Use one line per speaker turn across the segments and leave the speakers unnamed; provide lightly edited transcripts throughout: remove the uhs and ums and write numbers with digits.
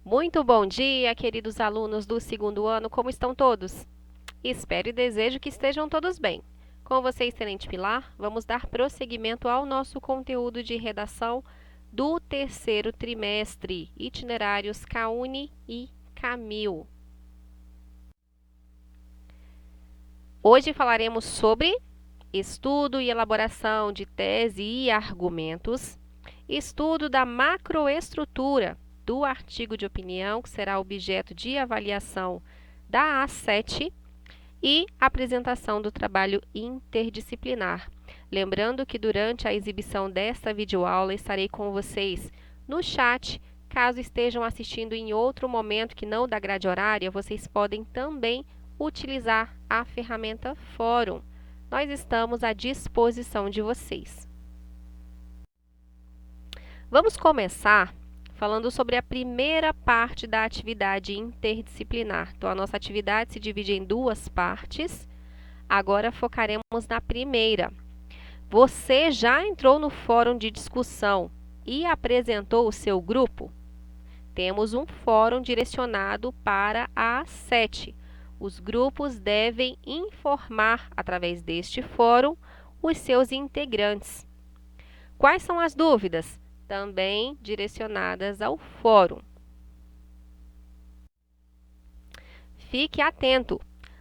Muito bom dia, queridos alunos do segundo ano, como estão todos? Espero e desejo que estejam todos bem. Com você, excelente Pilar, vamos dar prosseguimento ao nosso conteúdo de redação do terceiro trimestre, itinerários CAUNI e CAMIL. Hoje falaremos sobre estudo e elaboração de tese e argumentos, estudo da macroestrutura do artigo de opinião, que será objeto de avaliação da A7, e apresentação do trabalho interdisciplinar. Lembrando que durante a exibição desta videoaula estarei com vocês no chat. Caso estejam assistindo em outro momento que não da grade horária, vocês podem também utilizar a ferramenta Fórum. Nós estamos à disposição de vocês. Vamos começar falando sobre a primeira parte da atividade interdisciplinar. Então, a nossa atividade se divide em duas partes. Agora focaremos na primeira. Você já entrou no fórum de discussão e apresentou o seu grupo? Temos um fórum direcionado para a A7. Os grupos devem informar, através deste fórum, os seus integrantes. Quais são as dúvidas? Também direcionadas ao fórum. Fique atento!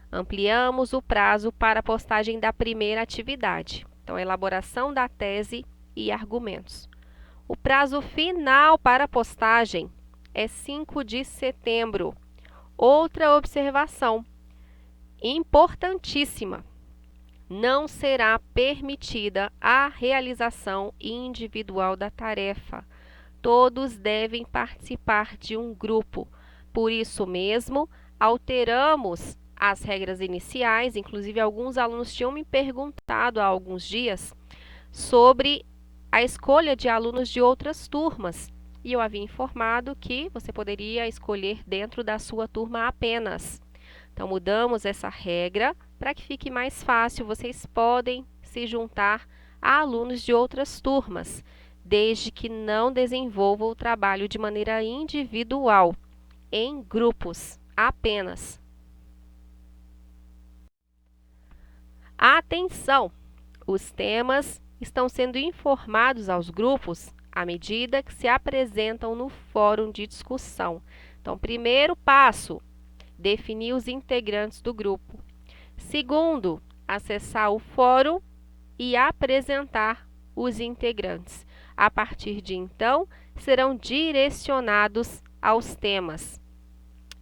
Ampliamos o prazo para a postagem da primeira atividade. Então, elaboração da tese e argumentos. O prazo final para a postagem é 5 de setembro. Outra observação importantíssima: não será permitida a realização individual da tarefa. Todos devem participar de um grupo. Por isso mesmo, alteramos as regras iniciais. Inclusive, alguns alunos tinham me perguntado há alguns dias sobre a escolha de alunos de outras turmas. E eu havia informado que você poderia escolher dentro da sua turma apenas. Então, mudamos essa regra para que fique mais fácil. Vocês podem se juntar a alunos de outras turmas, desde que não desenvolvam o trabalho de maneira individual, em grupos apenas. Atenção! Os temas estão sendo informados aos grupos à medida que se apresentam no fórum de discussão. Então, primeiro passo: definir os integrantes do grupo. Segundo, acessar o fórum e apresentar os integrantes. A partir de então, serão direcionados aos temas.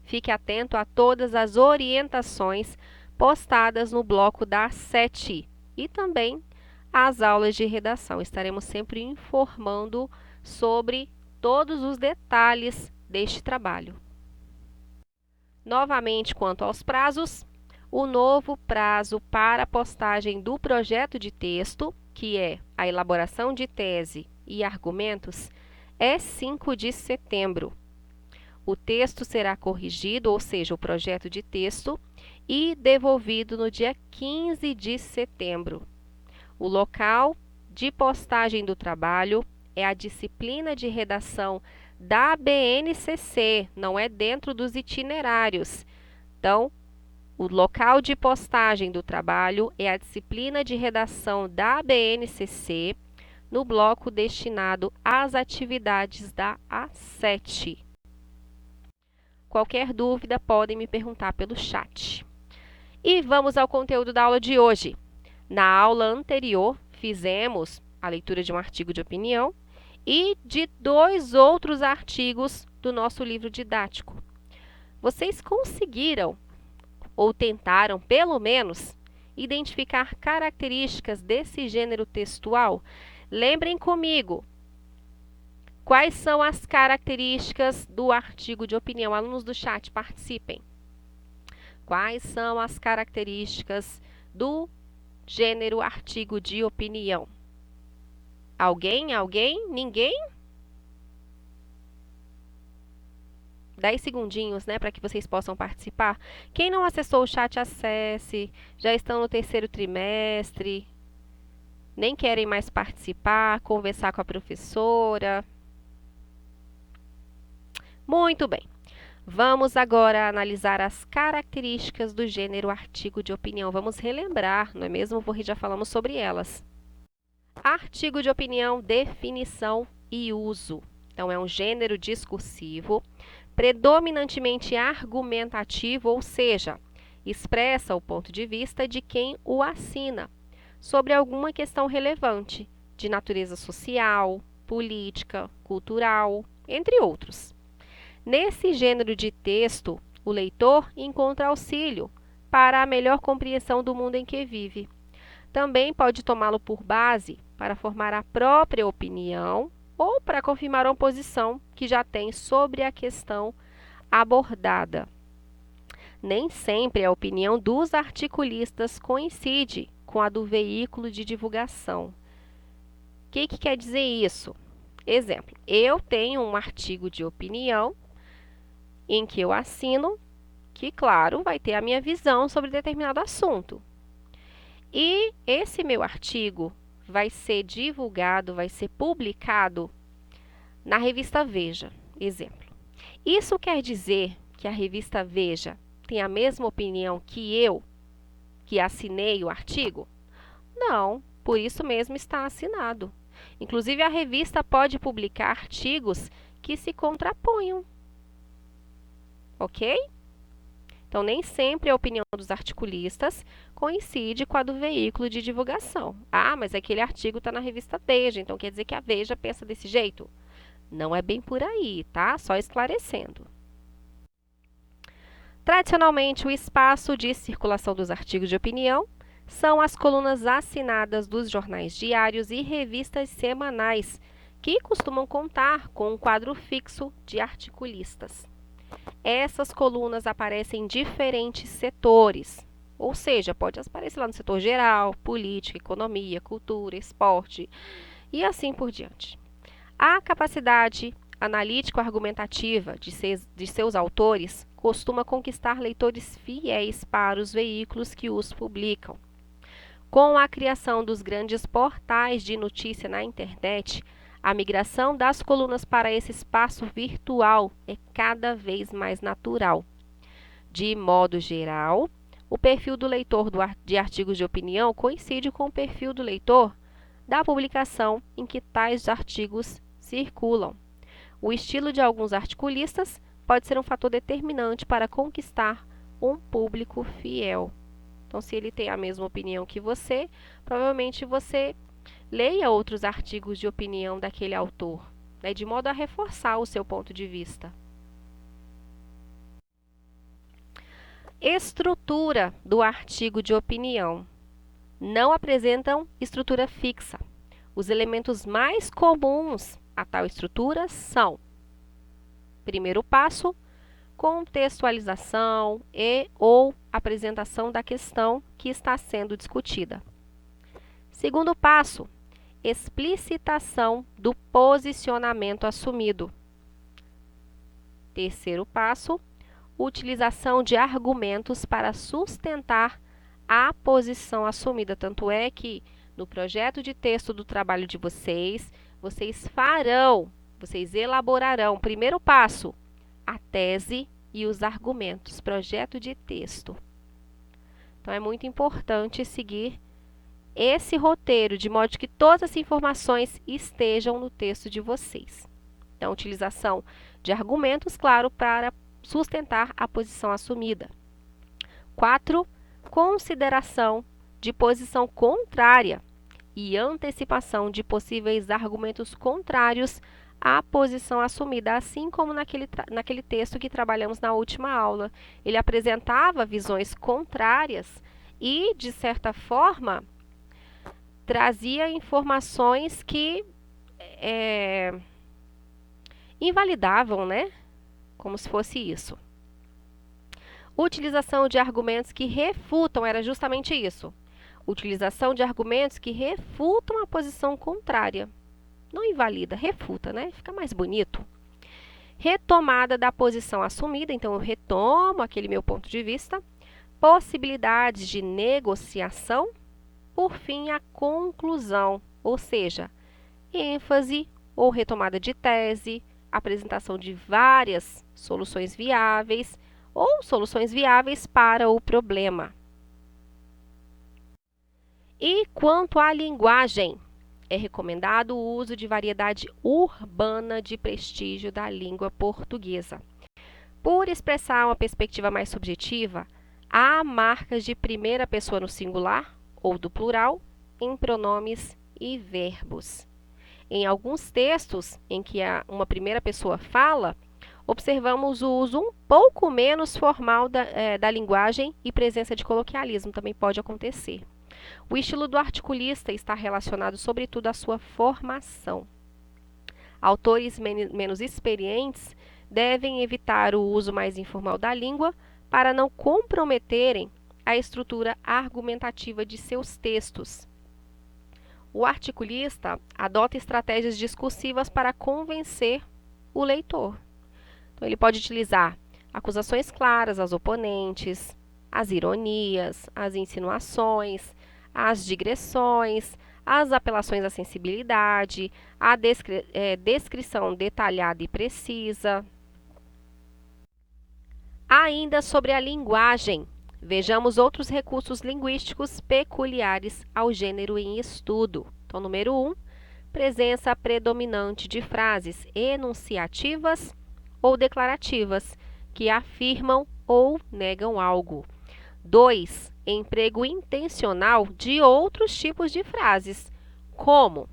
Fique atento a todas as orientações postadas no bloco da 7 e também as aulas de redação. Estaremos sempre informando sobre todos os detalhes deste trabalho. Novamente, quanto aos prazos, o novo prazo para a postagem do projeto de texto, que é a elaboração de tese e argumentos, é 5 de setembro. O texto será corrigido, ou seja, o projeto de texto, e devolvido no dia 15 de setembro. O local de postagem do trabalho é a disciplina de redação da BNCC, não é dentro dos itinerários. Então, o local de postagem do trabalho é a disciplina de redação da BNCC, no bloco destinado às atividades da A7. Qualquer dúvida, podem me perguntar pelo chat. E vamos ao conteúdo da aula de hoje. Na aula anterior, fizemos a leitura de um artigo de opinião e de 2 outros artigos do nosso livro didático. Vocês conseguiram, ou tentaram, pelo menos, identificar características desse gênero textual? Lembrem comigo, quais são as características do artigo de opinião? Alunos do chat, participem. Quais são as características do gênero artigo de opinião? Alguém? Alguém? Ninguém? 10 segundinhos, né, para que vocês possam participar. Quem não acessou o chat, acesse. Já estão no terceiro trimestre. Nem querem mais participar, conversar com a professora. Muito bem. Vamos agora analisar as características do gênero artigo de opinião. Vamos relembrar, não é mesmo? Porque já falamos sobre elas. Artigo de opinião, definição e uso. Então, é um gênero discursivo, predominantemente argumentativo, ou seja, expressa o ponto de vista de quem o assina sobre alguma questão relevante, de natureza social, política, cultural, entre outros. Nesse gênero de texto, o leitor encontra auxílio para a melhor compreensão do mundo em que vive. Também pode tomá-lo por base para formar a própria opinião ou para confirmar uma posição que já tem sobre a questão abordada. Nem sempre a opinião dos articulistas coincide com a do veículo de divulgação. O que quer dizer isso? Exemplo, eu tenho um artigo de opinião em que eu assino, que, claro, vai ter a minha visão sobre determinado assunto. E esse meu artigo vai ser divulgado, vai ser publicado na revista Veja, exemplo. Isso quer dizer que a revista Veja tem a mesma opinião que eu, que assinei o artigo? Não, por isso mesmo está assinado. Inclusive, a revista pode publicar artigos que se contraponham. Ok? Então, nem sempre a opinião dos articulistas coincide com a do veículo de divulgação. Ah, mas aquele artigo está na revista Veja, então quer dizer que a Veja pensa desse jeito? Não é bem por aí, tá? Só esclarecendo. Tradicionalmente, o espaço de circulação dos artigos de opinião são as colunas assinadas dos jornais diários e revistas semanais, que costumam contar com um quadro fixo de articulistas. Essas colunas aparecem em diferentes setores, ou seja, pode aparecer lá no setor geral, política, economia, cultura, esporte e assim por diante. A capacidade analítico-argumentativa de seus autores costuma conquistar leitores fiéis para os veículos que os publicam. Com a criação dos grandes portais de notícia na internet, a migração das colunas para esse espaço virtual é cada vez mais natural. De modo geral, o perfil do leitor de artigos de opinião coincide com o perfil do leitor da publicação em que tais artigos circulam. O estilo de alguns articulistas pode ser um fator determinante para conquistar um público fiel. Então, se ele tem a mesma opinião que você, provavelmente você leia outros artigos de opinião daquele autor, né, de modo a reforçar o seu ponto de vista. Estrutura do artigo de opinião. Não apresentam estrutura fixa. Os elementos mais comuns a tal estrutura são: primeiro passo, contextualização e ou apresentação da questão que está sendo discutida. Segundo passo, explicitação do posicionamento assumido. Terceiro passo, utilização de argumentos para sustentar a posição assumida. Tanto é que no projeto de texto do trabalho de vocês, vocês elaborarão, primeiro passo, a tese e os argumentos, projeto de texto. Então, é muito importante seguir esse roteiro, de modo que todas as informações estejam no texto de vocês. Então, utilização de argumentos, claro, para sustentar a posição assumida. 4. Consideração de posição contrária e antecipação de possíveis argumentos contrários à posição assumida, assim como naquele texto que trabalhamos na última aula. Ele apresentava visões contrárias e, de certa forma, trazia informações que invalidavam, né? Como se fosse isso. Utilização de argumentos que refutam, era justamente isso. Utilização de argumentos que refutam a posição contrária. Não invalida, refuta, né? Fica mais bonito. Retomada da posição assumida, então eu retomo aquele meu ponto de vista. Possibilidades de negociação. Por fim, a conclusão, ou seja, ênfase ou retomada de tese, apresentação de várias soluções viáveis ou soluções viáveis para o problema. E quanto à linguagem, é recomendado o uso de variedade urbana de prestígio da língua portuguesa. Por expressar uma perspectiva mais subjetiva, há marcas de primeira pessoa no singular ou do plural em pronomes e verbos. Em alguns textos em que uma primeira pessoa fala, observamos o uso um pouco menos formal da linguagem e presença de coloquialismo também pode acontecer. O estilo do articulista está relacionado, sobretudo, à sua formação. Autores menos experientes devem evitar o uso mais informal da língua para não comprometerem a estrutura argumentativa de seus textos. O articulista adota estratégias discursivas para convencer o leitor. Então, ele pode utilizar acusações claras aos oponentes, as ironias, as insinuações, as digressões, as apelações à sensibilidade, a descrição detalhada e precisa. Ainda sobre a linguagem, vejamos outros recursos linguísticos peculiares ao gênero em estudo. Então, número 1, presença predominante de frases enunciativas ou declarativas, que afirmam ou negam algo. 2, emprego intencional de outros tipos de frases, como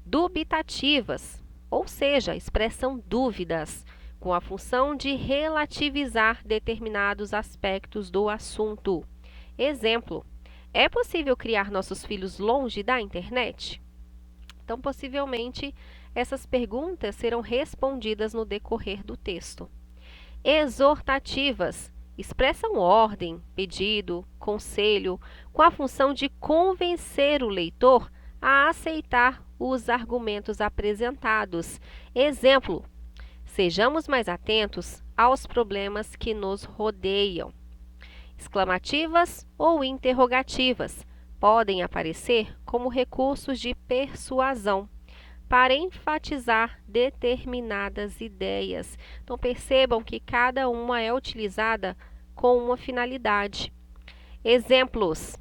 dubitativas, ou seja, expressam dúvidas, com a função de relativizar determinados aspectos do assunto. Exemplo: é possível criar nossos filhos longe da internet? Então, possivelmente, essas perguntas serão respondidas no decorrer do texto. Exortativas expressam ordem, pedido, conselho, com a função de convencer o leitor a aceitar os argumentos apresentados. Exemplo: sejamos mais atentos aos problemas que nos rodeiam. Exclamativas ou interrogativas podem aparecer como recursos de persuasão para enfatizar determinadas ideias. Então, percebam que cada uma é utilizada com uma finalidade. Exemplos: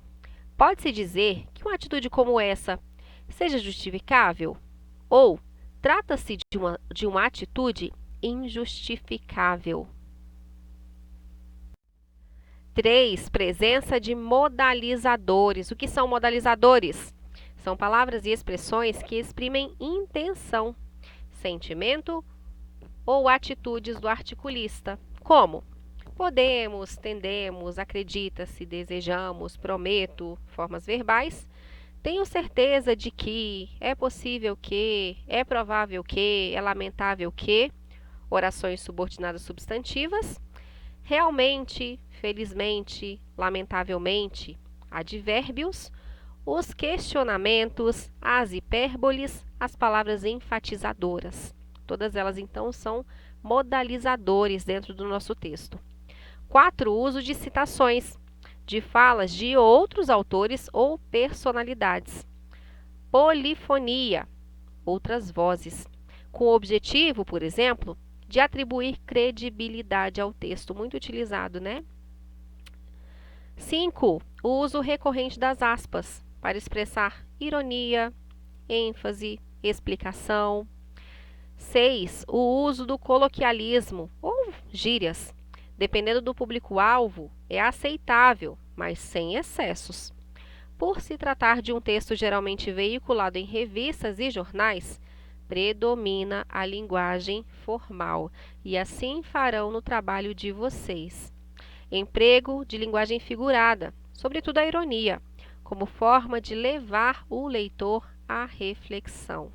pode-se dizer que uma atitude como essa seja justificável? Ou trata-se de uma atitude injustificável. 3. Presença de modalizadores. O que são modalizadores? São palavras e expressões que exprimem intenção, sentimento ou atitudes do articulista, como podemos, tendemos, acredita-se, desejamos, prometo, formas verbais. Tenho certeza de que, é possível que, é provável que, é lamentável que, orações subordinadas substantivas. Realmente, felizmente, lamentavelmente, advérbios, os questionamentos, as hipérboles, as palavras enfatizadoras. Todas elas, então, são modalizadores dentro do nosso texto. 4. Uso de citações, de falas de outros autores ou personalidades. Polifonia, outras vozes, com o objetivo, por exemplo, de atribuir credibilidade ao texto, muito utilizado, né? 5. O uso recorrente das aspas, para expressar ironia, ênfase, explicação. 6. O uso do coloquialismo, ou gírias. Dependendo do público-alvo, é aceitável, mas sem excessos. Por se tratar de um texto geralmente veiculado em revistas e jornais, predomina a linguagem formal, e assim farão no trabalho de vocês. Emprego de linguagem figurada, sobretudo a ironia, como forma de levar o leitor à reflexão.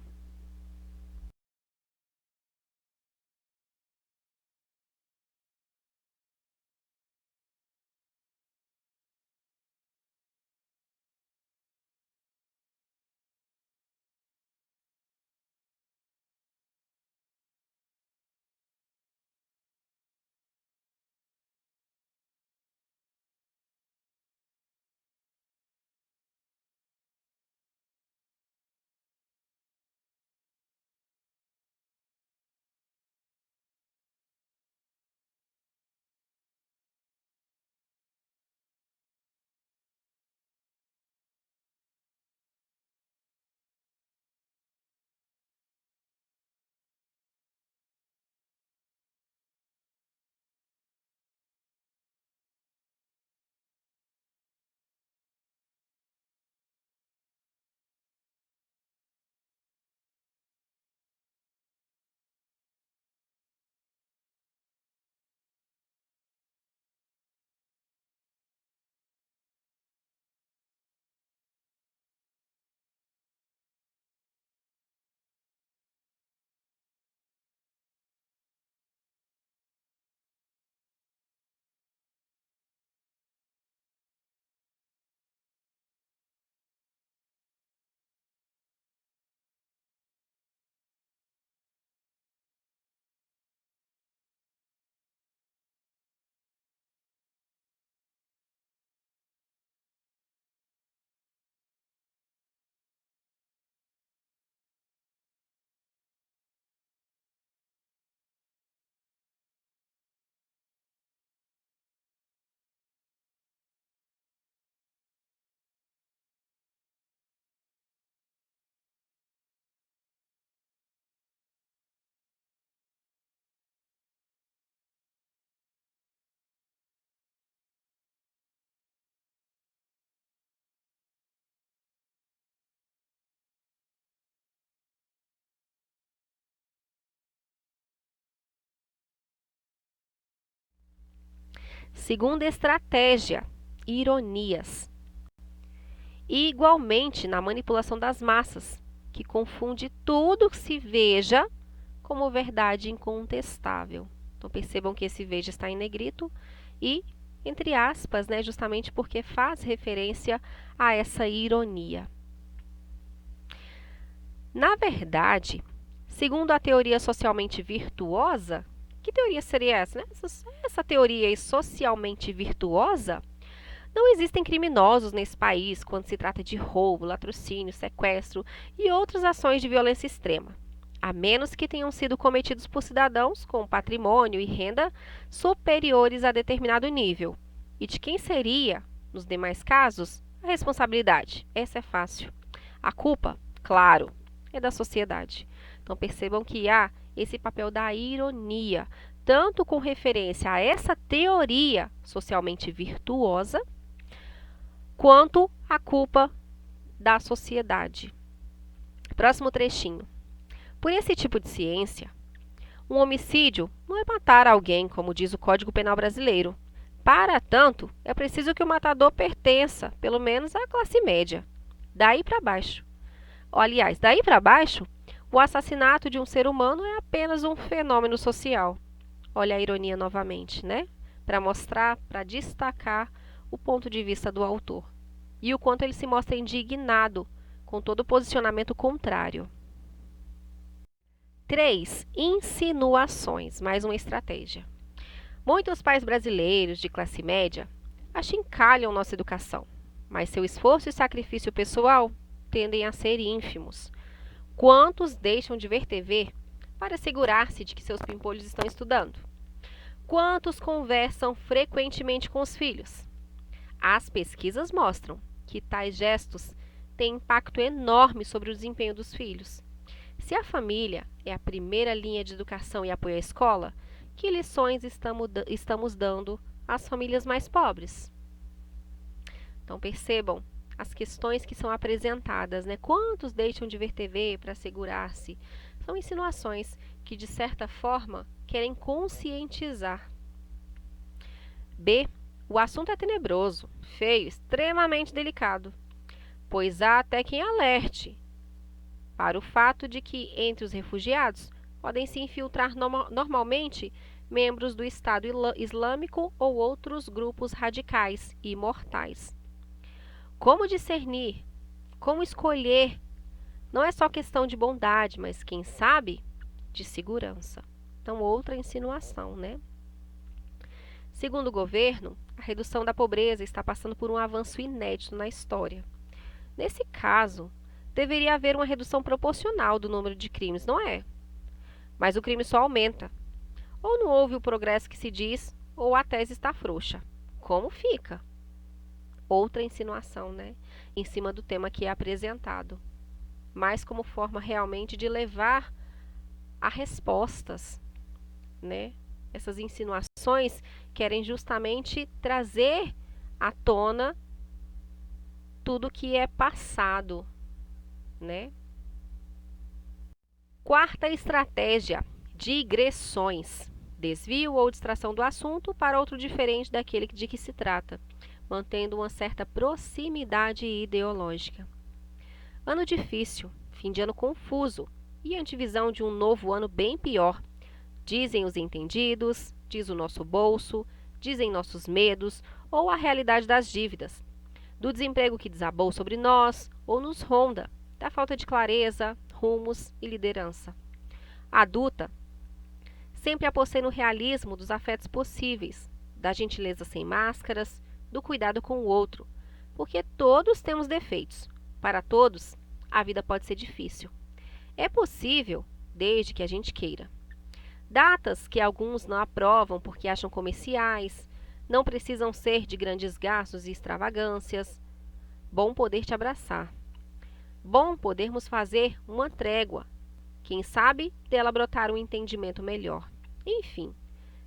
Segunda estratégia, ironias. E igualmente na manipulação das massas, que confunde tudo que se veja como verdade incontestável. Então percebam que esse veja está em negrito e entre aspas, né, justamente porque faz referência a essa ironia. Na verdade, segundo a teoria socialmente virtuosa, que teoria seria essa, né? Essa teoria socialmente virtuosa, não existem criminosos nesse país quando se trata de roubo, latrocínio, sequestro e outras ações de violência extrema, a menos que tenham sido cometidos por cidadãos com patrimônio e renda superiores a determinado nível. E de quem seria, nos demais casos, a responsabilidade? Essa é fácil. A culpa, claro, é da sociedade. Então percebam que há esse papel da ironia, tanto com referência a essa teoria socialmente virtuosa, quanto a culpa da sociedade. Próximo trechinho. Por esse tipo de ciência, um homicídio não é matar alguém, como diz o Código Penal brasileiro. Para tanto, é preciso que o matador pertença, pelo menos, à classe média. Daí para baixo. Aliás, daí para baixo, o assassinato de um ser humano é apenas um fenômeno social. Olha a ironia novamente, né? Para mostrar, para destacar o ponto de vista do autor. E o quanto ele se mostra indignado com todo o posicionamento contrário. 3. Insinuações, mais uma estratégia. Muitos pais brasileiros de classe média achincalham nossa educação, mas seu esforço e sacrifício pessoal tendem a ser ínfimos. Quantos deixam de ver TV para assegurar-se de que seus pimpolhos estão estudando? Quantos conversam frequentemente com os filhos? As pesquisas mostram que tais gestos têm impacto enorme sobre o desempenho dos filhos. Se a família é a primeira linha de educação e apoio à escola, que lições estamos dando às famílias mais pobres? Então percebam as questões que são apresentadas, né? Quantos deixam de ver TV para assegurar-se? São insinuações que, de certa forma, querem conscientizar. B. O assunto é tenebroso, feio, extremamente delicado, pois há até quem alerte para o fato de que, entre os refugiados, podem se infiltrar normalmente membros do Estado Islâmico ou outros grupos radicais e mortais. Como discernir? Como escolher? Não é só questão de bondade, mas, quem sabe, de segurança. Então, outra insinuação, né? Segundo o governo, a redução da pobreza está passando por um avanço inédito na história. Nesse caso, deveria haver uma redução proporcional do número de crimes, não é? Mas o crime só aumenta. Ou não houve o progresso que se diz, ou a tese está frouxa. Como fica? Outra insinuação, né? Em cima do tema que é apresentado. Mas como forma realmente de levar a respostas, né? Essas insinuações querem justamente trazer à tona tudo que é passado, né? Quarta estratégia, digressões. Desvio ou distração do assunto para outro diferente daquele de que se trata, mantendo uma certa proximidade ideológica. Ano difícil, fim de ano confuso e antevisão de um novo ano bem pior. Dizem os entendidos, diz o nosso bolso, dizem nossos medos ou a realidade das dívidas, do desemprego que desabou sobre nós ou nos ronda, da falta de clareza, rumos e liderança. Adulta, sempre apostei no realismo dos afetos possíveis, da gentileza sem máscaras, do cuidado com o outro, porque todos temos defeitos. Para todos, a vida pode ser difícil. É possível, desde que a gente queira. Datas que alguns não aprovam porque acham comerciais, não precisam ser de grandes gastos e extravagâncias. Bom poder te abraçar. Bom podermos fazer uma trégua. Quem sabe dela brotar um entendimento melhor. Enfim,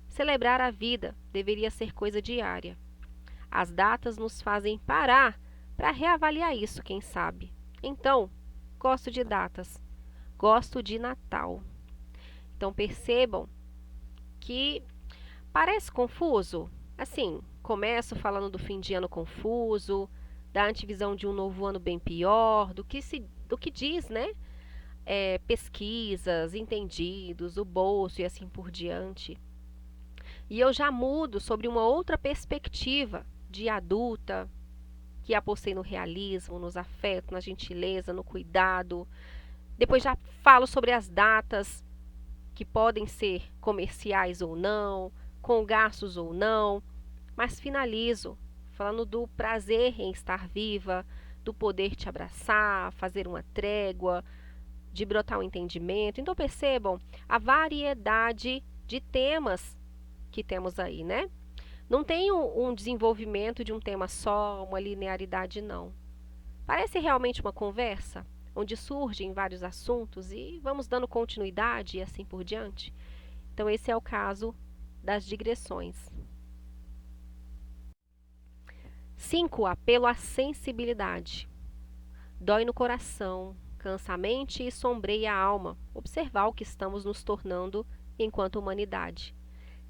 celebrar a vida deveria ser coisa diária. As datas nos fazem parar para reavaliar isso, quem sabe. Então, gosto de datas. Gosto de Natal. Então percebam que parece confuso, Assim, começo falando do fim de ano confuso, da antevisão de um novo ano bem pior, do que diz, né? Pesquisas, entendidos, o bolso e assim por diante. E eu já mudo sobre uma outra perspectiva de adulta, que apostei no realismo, nos afetos, na gentileza, no cuidado. Depois já falo sobre as datas que podem ser comerciais ou não, com gastos ou não, mas finalizo falando do prazer em estar viva, do poder te abraçar, fazer uma trégua, de brotar um entendimento. Então percebam a variedade de temas que temos aí, né? Não tem um desenvolvimento de um tema só, uma linearidade, não. Parece realmente uma conversa, onde surgem vários assuntos e vamos dando continuidade e assim por diante. Então, esse é o caso das digressões. 5. Apelo à sensibilidade. Dói no coração, cansa a mente e sombreia a alma observar o que estamos nos tornando enquanto humanidade.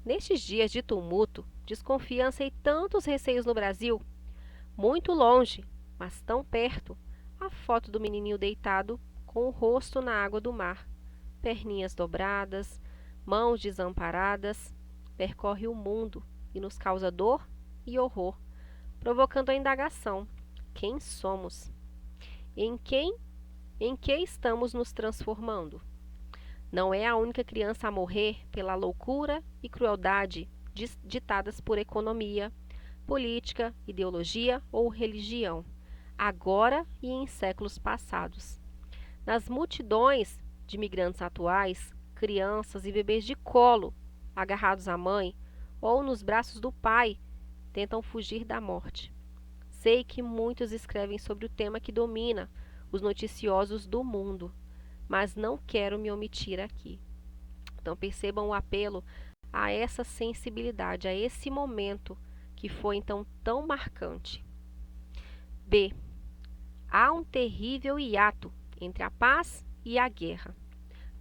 Nestes dias de tumulto, desconfiança e tantos receios no Brasil, muito longe, mas tão perto, a foto do menininho deitado com o rosto na água do mar, perninhas dobradas, mãos desamparadas, percorre o mundo e nos causa dor e horror, provocando a indagação: quem somos? Em que estamos nos transformando? Não é a única criança a morrer pela loucura e crueldade ditadas por economia, política, ideologia ou religião, agora e em séculos passados. Nas multidões de migrantes atuais, crianças e bebês de colo, agarrados à mãe ou nos braços do pai, tentam fugir da morte. Sei que muitos escrevem sobre o tema que domina os noticiosos do mundo, mas não quero me omitir aqui. Então percebam o apelo a essa sensibilidade, a esse momento que foi então tão marcante. B. Há um terrível hiato entre a paz e a guerra.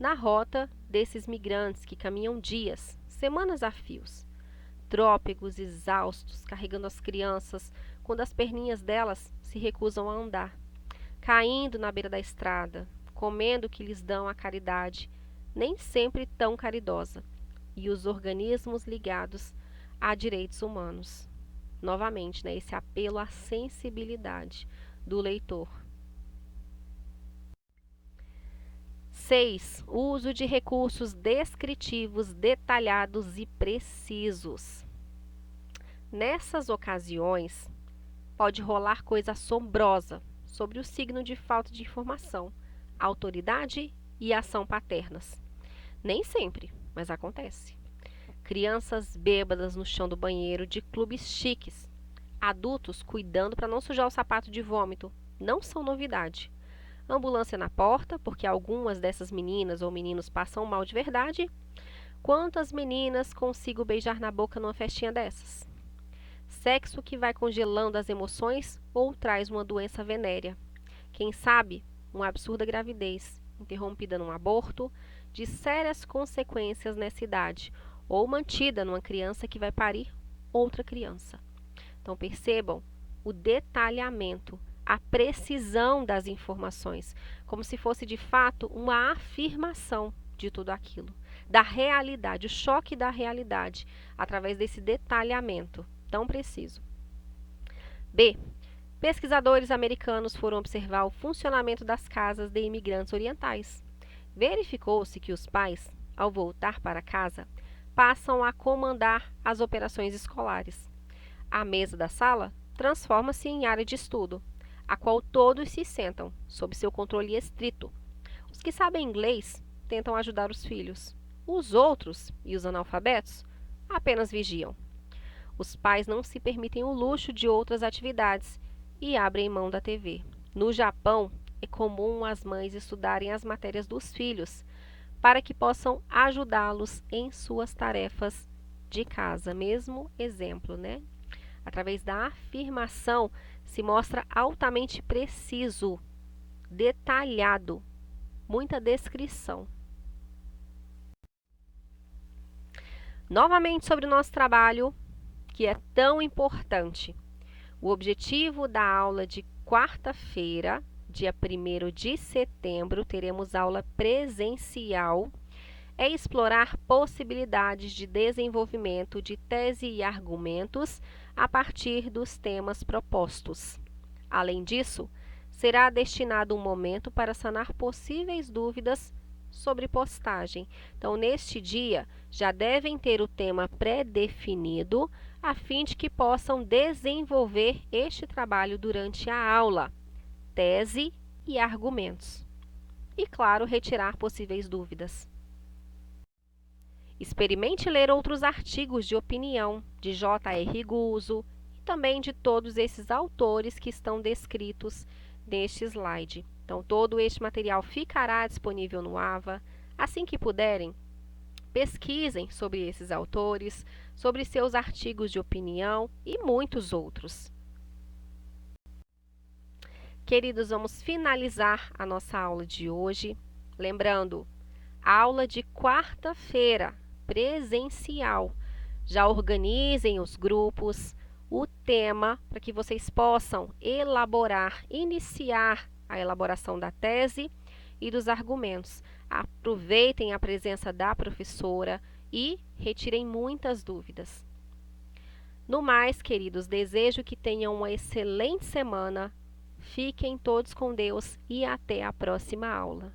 Na rota desses migrantes que caminham dias, semanas a fios, trópicos, exaustos, carregando as crianças, quando as perninhas delas se recusam a andar, caindo na beira da estrada, comendo o que lhes dão a caridade, nem sempre tão caridosa, e os organismos ligados a direitos humanos. Novamente, né, esse apelo à sensibilidade do leitor. 6. Uso de recursos descritivos, detalhados e precisos. Nessas ocasiões, pode rolar coisa assombrosa sobre o signo de falta de informação, autoridade e ação paternas. Nem sempre, mas acontece. Crianças bêbadas no chão do banheiro de clubes chiques. Adultos cuidando para não sujar o sapato de vômito. Não são novidade. Ambulância na porta, porque algumas dessas meninas ou meninos passam mal de verdade. Quantas meninas consigo beijar na boca numa festinha dessas? Sexo que vai congelando as emoções ou traz uma doença venérea. Quem sabe, uma absurda gravidez, interrompida num aborto, de sérias consequências nessa idade, ou mantida numa criança que vai parir outra criança. Então percebam o detalhamento, a precisão das informações, como se fosse de fato uma afirmação de tudo aquilo, da realidade, o choque da realidade, através desse detalhamento tão preciso. B. Pesquisadores americanos foram observar o funcionamento das casas de imigrantes orientais. Verificou-se que os pais, ao voltar para casa, passam a comandar as operações escolares. A mesa da sala transforma-se em área de estudo, a qual todos se sentam, sob seu controle estrito. Os que sabem inglês tentam ajudar os filhos. Os outros, e os analfabetos, apenas vigiam. Os pais não se permitem o luxo de outras atividades e abrem mão da TV. No Japão, é comum as mães estudarem as matérias dos filhos para que possam ajudá-los em suas tarefas de casa. Mesmo exemplo, né? Através da afirmação, se mostra altamente preciso, detalhado, muita descrição. Novamente sobre o nosso trabalho, que é tão importante. O objetivo da aula de quarta-feira, dia 1º de setembro, teremos aula presencial, é explorar possibilidades de desenvolvimento de tese e argumentos a partir dos temas propostos. Além disso, será destinado um momento para sanar possíveis dúvidas sobre postagem. Então, neste dia, já devem ter o tema pré-definido, a fim de que possam desenvolver este trabalho durante a aula, tese e argumentos. E, claro, retirar possíveis dúvidas. Experimente ler outros artigos de opinião de J.R. Guzzo e também de todos esses autores que estão descritos neste slide. Então, todo este material ficará disponível no AVA. Assim que puderem, pesquisem sobre esses autores, sobre seus artigos de opinião e muitos outros. Queridos, vamos finalizar a nossa aula de hoje. Lembrando, aula de quarta-feira, presencial. Já organizem os grupos, o tema, para que vocês possam iniciar a elaboração da tese e dos argumentos. Aproveitem a presença da professora e retirem muitas dúvidas. No mais, queridos, desejo que tenham uma excelente semana. Fiquem todos com Deus e até a próxima aula.